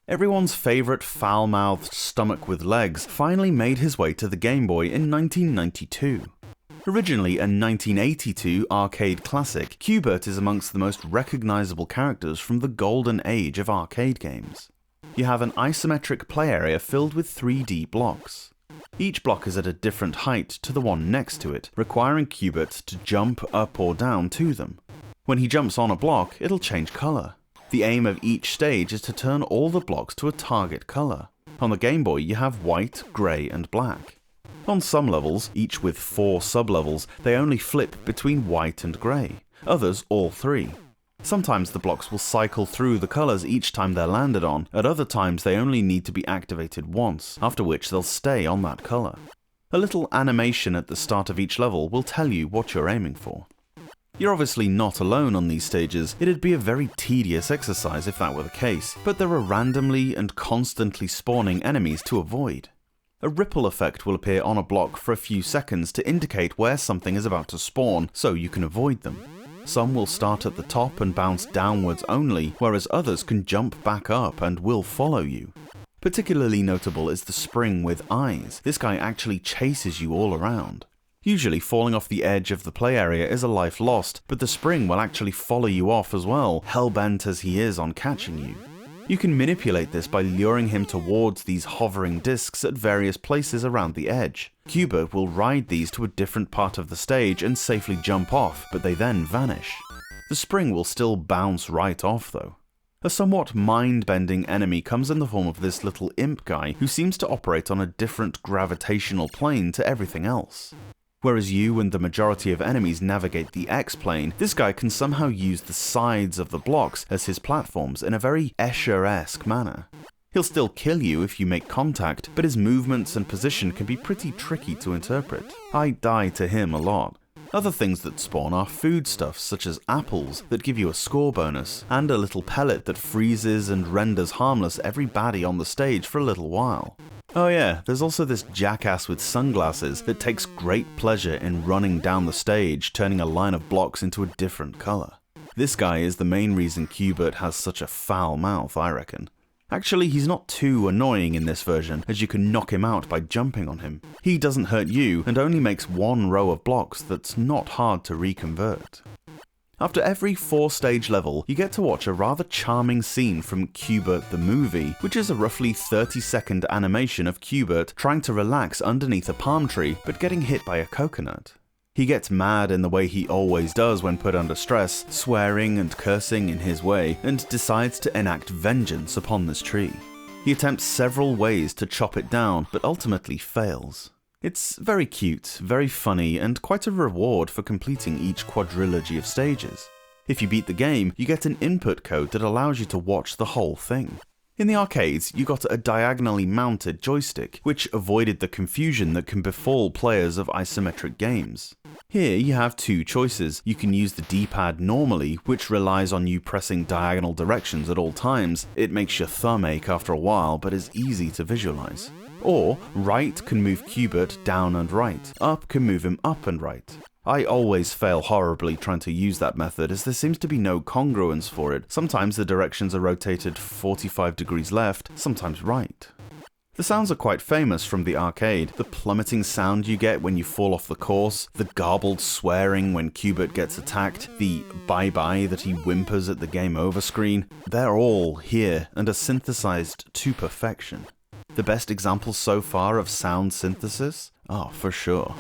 Everyone's favourite foul-mouthed stomach with legs finally made his way to the Game Boy in 1992. Originally a 1982 arcade classic, Q Bert is amongst the most recognisable characters from the golden age of arcade games. You have an isometric play area filled with 3D blocks. Each block is at a different height to the one next to it, requiring Q Bert to jump up or down to them. When he jumps on a block, it'll change colour. The aim of each stage is to turn all the blocks to a target colour. On the Game Boy you have white, grey and black. On some levels, each with 4 sub-levels, they only flip between white and grey, others all 3. Sometimes the blocks will cycle through the colours each time they're landed on, at other times they only need to be activated once, after which they'll stay on that colour. A little animation at the start of each level will tell you what you're aiming for. You're obviously not alone on these stages. It'd be a very tedious exercise if that were the case, but there are randomly and constantly spawning enemies to avoid. A ripple effect will appear on a block for a few seconds to indicate where something is about to spawn, so you can avoid them. Some will start at the top and bounce downwards only, whereas others can jump back up and will follow you. Particularly notable is the spring with eyes. This guy actually chases you all around. Usually falling off the edge of the play area is a life lost, but the spring will actually follow you off as well, hell-bent as he is on catching you. You can manipulate this by luring him towards these hovering discs at various places around the edge. Q Bert will ride these to a different part of the stage and safely jump off, but they then vanish. The spring will still bounce right off though. A somewhat mind-bending enemy comes in the form of this little imp guy who seems to operate on a different gravitational plane to everything else. Whereas you and the majority of enemies navigate the X-plane, this guy can somehow use the sides of the blocks as his platforms in a very Escher-esque manner. He'll still kill you if you make contact, but his movements and position can be pretty tricky to interpret. I die to him a lot. Other things that spawn are foodstuffs such as apples that give you a score bonus, and a little pellet that freezes and renders harmless every baddie on the stage for a little while. Oh yeah, there's also this jackass with sunglasses that takes great pleasure in running down the stage, turning a line of blocks into a different colour. This guy is the main reason Q Bert has such a foul mouth, I reckon. Actually, he's not too annoying in this version, as you can knock him out by jumping on him. He doesn't hurt you, and only makes one row of blocks that's not hard to reconvert. After every 4-stage level, you get to watch a rather charming scene from Q Bert the movie, which is a roughly 30-second animation of Q Bert trying to relax underneath a palm tree, but getting hit by a coconut. He gets mad in the way he always does when put under stress, swearing and cursing in his way, and decides to enact vengeance upon this tree. He attempts several ways to chop it down, but ultimately fails. It's very cute, very funny, and quite a reward for completing each quadrilogy of stages. If you beat the game, you get an input code that allows you to watch the whole thing. In the arcades, you got a diagonally mounted joystick, which avoided the confusion that can befall players of isometric games. Here you have 2 choices. You can use the D-pad normally, which relies on you pressing diagonal directions at all times. It makes your thumb ache after a while, but is easy to visualize. Or, right can move Q Bert down and right, up can move him up and right. I always fail horribly trying to use that method as there seems to be no congruence for it. Sometimes the directions are rotated 45 degrees left, sometimes right. The sounds are quite famous from the arcade. The plummeting sound you get when you fall off the course, the garbled swearing when Q Bert gets attacked, the bye-bye that he whimpers at the game over screen, they're all here and are synthesized to perfection. The best example so far of sound synthesis? Oh, for sure.